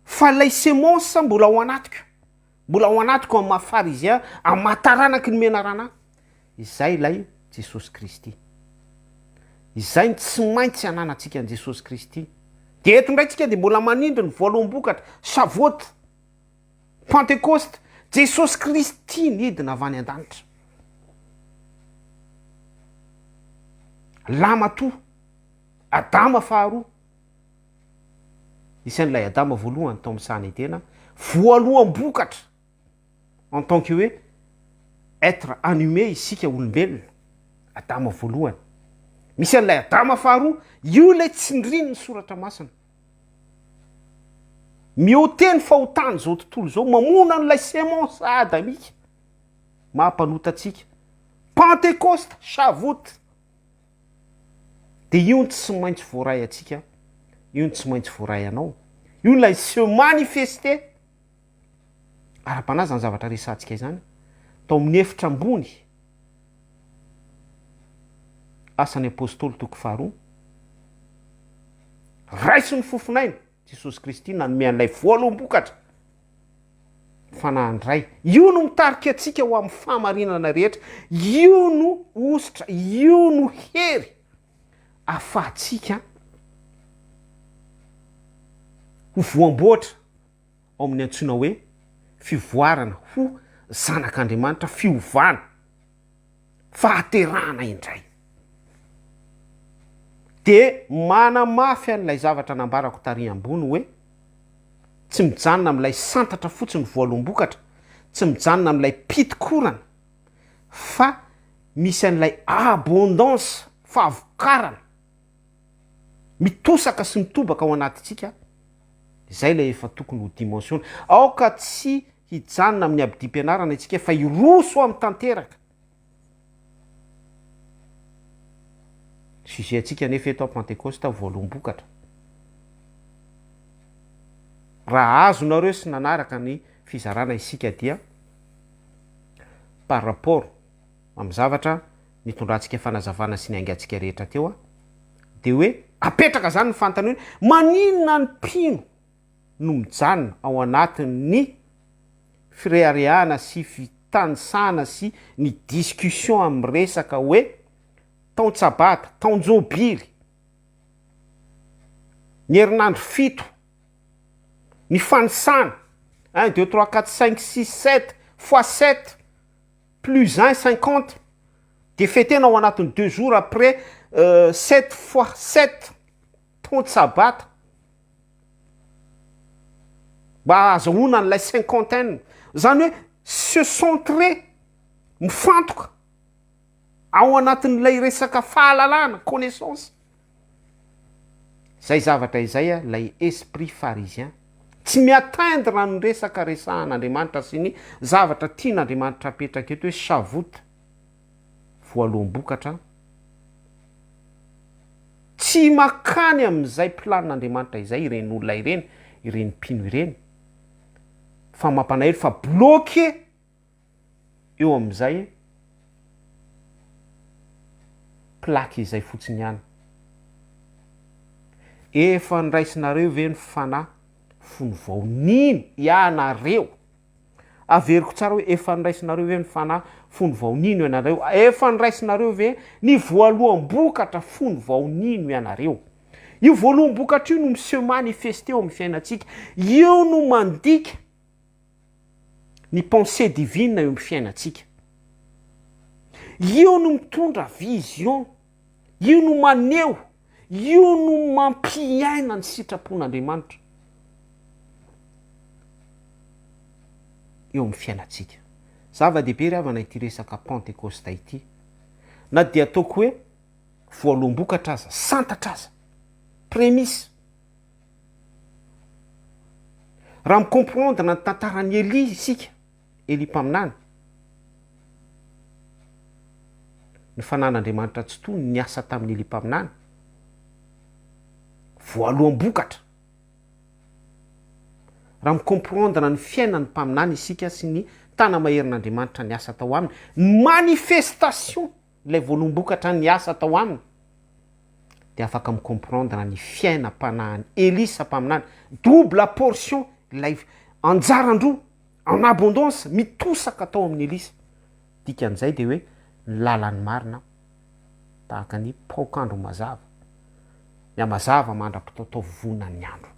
Fa lay semence mbola ao anatiko amin'ny maha-pharisien, amin'ny mahataranaky ny menarana. Izay ilay Jesosy Kristy. Izay ny tsy maintsy ananantsika an' Jesosy Kristy. Dia eto indray tsika dia mbola manindry ny voaloham-bokatra, Savoty, Pentecoste, Jesosy Kristy nidina avy any an-danitra. Lama to, Adama faharoa. Isan'ilay Adama voalohany tao amin'ny sahana edena, voaloham-bokatra en tant que hoe être animé isika olombelona, Adama voalohany. Misy an'ilay Adama faharoa, io ilay tsindriny ny soratra masina. Mihoateny fahotany zao tontolo zao, mamona an'ilay semence adamika, mahampanotatsika. Pentecoste, Savoty. Dia io ny tsy maintsy voaray atsika, io ny tsy maintsy voaray anao. Io lay se manifester. Ara-panahy zany zavatra resantsika izany. Tao amin'ny efitra ambony asan'ny apôstôly toko faharoa, raisy ny fofinaina Jesosy Kristy nanome an'ilay voaloham-bokatra fanahandray. Io no mitarika atsika ho amin'ny fahamarinana rehetra. Io no ositra, io no hery ahafahantsika ho voamboatra ao amin'ny antsoina hoe fivoarana ho zanak'Andriamanitra, fiovana, fahaterahana indray. Dia manamafy an'ilay zavatra nambarako tary ambony hoe tsy mijanona amin'ilay santatra fotsiny voaloham-bokatra, tsy mijanona amin'ilay pitikorana, fa misy an'ilay abondance, fahavokarana mitosaka sy mitobaka ao anatintsika. Izay ilay efa tokony ho dimensiona. Aoka tsy hijanona amin'ny abidi-pianarana itsika fa hiroso amin'ny tanteraka. Sujet atsika nefa eto Pentecoste voaloham-bokatra. Raha azonareo sy nanaraka ny fizarana isika dia par rapport amin'ny zavatra nitondrantsika fanazavana sy ny aingantsika rehetra teo de hoe apetraka zany ny fantany hoe maninona ny mpino no mijanona ao anatin'ny fireharehana sy fitanisana sy ny discussion amin'ny resaka hoe taon-tsabata, taon-jobily, ny herinandro fito, ny fanisana 1 2 3 4 5 6 7 fois 7 plus 1 50 de fetena ao anatin'ny 2 jours après 7 fois 7 taon-tsabata mba azahoana n'ilay cinquantaine zany hoe se centrer mifantoka ao anatin'ilay resaka fahalalana connaissance. Zay zavatra izay a lay esprit pharisien tsy miatteindre ny resaka resahan'Andriamanitra sy ny zavatra tian'Andriamanitra apetraka eto hoe savota voaloam-bokatra tsy makany amin'izay planin'Andriamanitra izay ireny olona ireny, ireny mpino ireny, fa mampanahery fa bloqué eo amin'izay plaky izay fotsiny ihany. Efa niraisinareo ve ny fanahy fony vao nino ianareo? Averiko tsara hoe efa niraisinareo ve ny fanahy fony vao nino ianareo? Efa niraisinareo ve ny voaloam-bokatra fony vao nino ianareo? Io voaloam-bokatra io no se manifeste eo amin'ny fiainantsika. Io no mandika ny pensée divine eo amin'ny fiainantsika. Io no mitondra vision, io no maneho, io no mampiaina ny sitrapon'Andriamanitra eo amin'ny fiainantsika. Zava-dehibe ry havana ity resaka Pentecoste ity. Na dia ataoko hoe voaloam-bokatra aza, santatra aza, prémisse. Raha micomprendre ny tantaran'ny Élie isika, Élie mpaminany, ny fanan'Andriamanitra tsy tony ny asa tamin'ny Élie mpaminany, voaloam-bokatra. Raha micomprendre ny fiainan'ny mpaminany isika sy ny tanamaherin'Andriamanitra ny asa tao aminy, manifestation ilay voaloam-bokatra ny asa tao aminy, de afaka micomprendre ny fiainam-panahany Elisa mpaminany, double portion ilay anjarandroa en abondance mitosaka tao amin'ny Elisa. Dikan'izay de hoe ny lalan'ny marina tahaka ny paokandro mazava, miamazava mandra-pitaotao vonan'ny andro.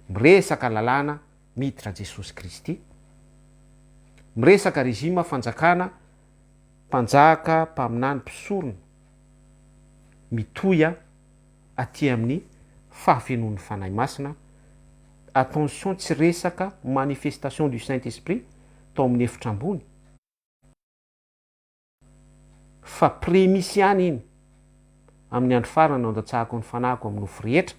Miresaka lalàna miditra Jesosy Kristy, miresaka rejima fanjakana, mpanjaka, mpaminany, mpisorona, mitoya aty amin'ny fahafenon'ny fanahy masina. Attention, tsy resaka manifestation du Saint-Esprit tao amin'ny efitra ambony, fa prémisse ihany iny amin'ny andro farany no andatsahako ny fanahiko amin'ny nofo rehetra.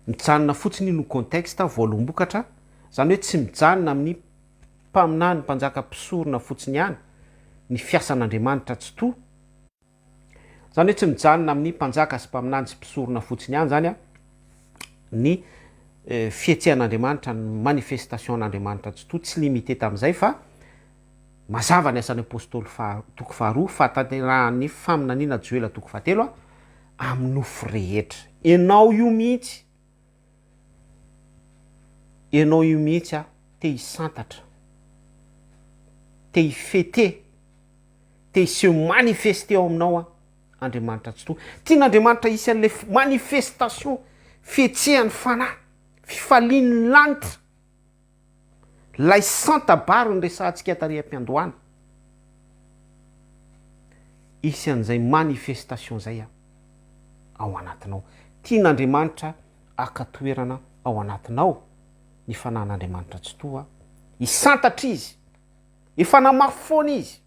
Mijanona fotsiny no contexte voaloam-bokatra, zany hoe tsy mijanona amin'ny mpaminany, mpanjaka, mpisorona fotsiny ihany ny fiasan'Andriamanitra tsy to. Zany hoe tsy mijanona amin'ny mpanjaka sy mpaminany sy mpisorona fotsiny ihany zany a ny fietsehan'Andriamanitra, ny manifestation'Andriamanitra tsy to, tsy limité tamin'izay fa mazava ny asan'ny apôstôly toko faharoa fahatanterahany faminaniana Joela toko fahatelo amin'ny nofo rehetra. Enao io mihitsy, enao io mihitsy te hisantatra, te hifete, te se manifeste ao aminao Andriamanitra tsy to. Tian'Andriamanitra isy an'le manifestation, fietsehan'ny fanahy, fifalian'ny lanitra, lay santabary ny resantsika tariam-piandohana. Isy an'izay manifestation zay ao anatinao. Tian'Andriamanitra akatoerana ao anatinao ny fanan'Andriamanitra tsy to. Hisantatra izy, efa namafy foana izy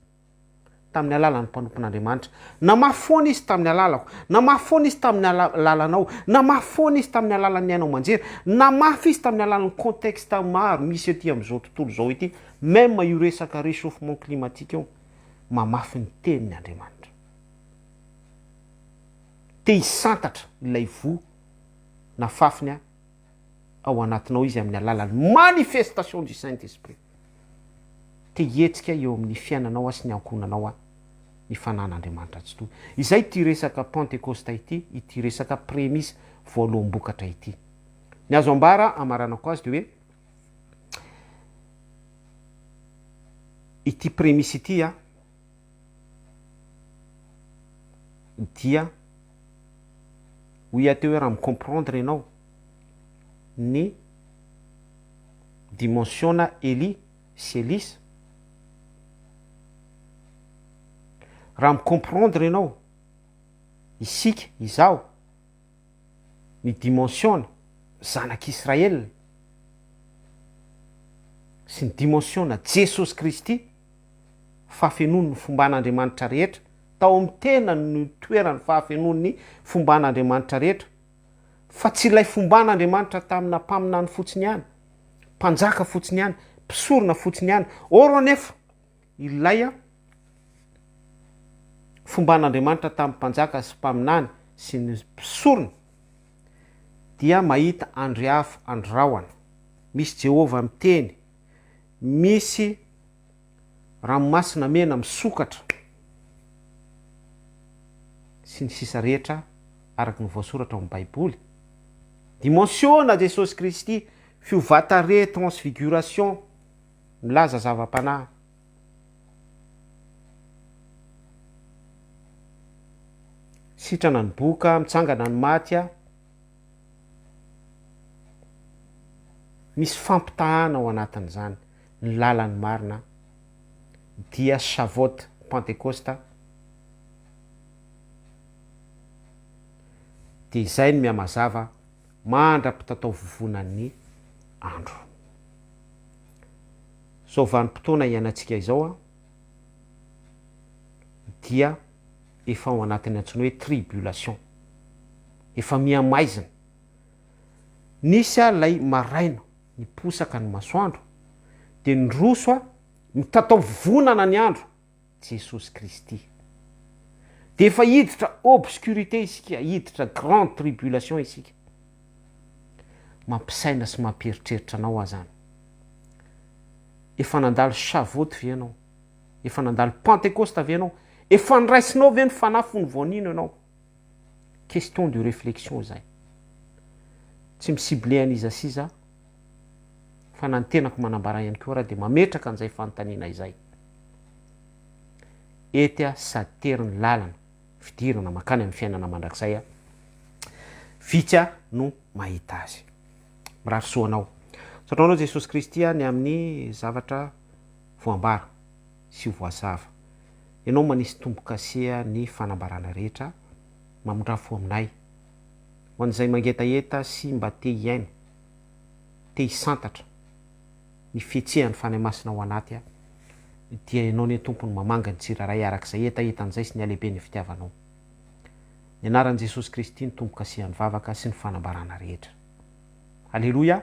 tamin'ny alalan'ny mpanompon'Andriamanitra, namafy foana izy tamin'ny alalako, namafy foana izy tamin'ny alalanao, namafy foana izy tamin'ny alalan'ny ainao manjery, namafy izy tamin'ny alalan'ny contexte maro misy ety amin'izao tontolo zao ity, même io resaka réchauffement climatique io, mamafy ny tenin'ny Andriamanitra. Te hisantatra ilay vo na fafiny ao anatinao izy amin'ny alalan'ny manifestation du Saint-Esprit. Te hietsika eo amin'ny fiainanao sy ny ankonanao ny fanan'andriamanitra tsy to izay ty resaka pentecosta ity resaka prémisse voaloam-bokatra ity ny azo ambara amaranako azy de hoe ity prémisse ity a dia hoy ateo hoe raha micomprendre ianao ny dimensiona Eli sy Elisy raha micomprendre ianao isika izaho ny dimensiona zanak'Israel sy ny dimensiona Jesosy Kristy fahafenony ny fomban'andriamanitra rehetra tao amin'ny tena ny toerany fahafenony fomban'andriamanitra rehetra fa tsy ilay fomban'andriamanitra tamina mpaminany fotsiny ihany mpanjaka fotsiny ihany mpisorona fotsiny ihany oro anefa ilay a fomban'andriamanitra tamin'ny mpanjaka sy mpaminany sy ny mpisorona dia mahita andry hafa androraoana misy Jehova miteny misy ranomasina mena misokatra sy ny sisa rehetra araky ny voasoratra amin'ny baiboly dimensiona Jesosy Kristy fiovatare transfiguration milaza zava-panahy sitrana ny boka mitsangana ny matya misy fampitahana ao anatin'izany ny lalan'ny marina dia Shavuot Pentecosta de izay ny mihamazava mandra-pitatao vovonan'ny andro zao vanim-potoana iainantsika izao a dia efa ao anatin'ny antsoina hoe tribulation efa mihamaizina nisy a lay maraina niposaka ny masoandro de ny roso a mitatao vovonana ny andro Jesosy Kristy de efa hiditra obscurité isika hiditra grande tribulation isika mampisaina sy mampieritreritra anao azany efa nandalo Shavuot ve ianao efa nandalo Pentecosta ve ianao efa niraisinao ve ny fanafony voanino ianao question de réflexion zay tsy misible an'iza siza fa na ny tenako manambara ihany koa raha de mametraka an'izay fanontaniana izay etya sady tery ny lalana fidirana makany amin'ny fiainana mandrakizay a vitsy no mahita azy mirarosoanao satraonao Jesosy Kristy ny amin'ny zavatra voambara sy voazava ianao manisy tombo-kasea ny fanambarana rehetra mamondrafo aminay ho an'izay mangetaeta sy mba te hiaina te hisantatra ny fietsehan'ny fanahy masina ao anaty dia ianao ny tompony mamanga ny tsiraray arak'izay etaetan'izay sy ny alehibe ny fitiavanao ny anaran'i Jesosy Kristy ny tombo-kasehan'ny vavaka sy ny fanambarana rehetra. Alleluia.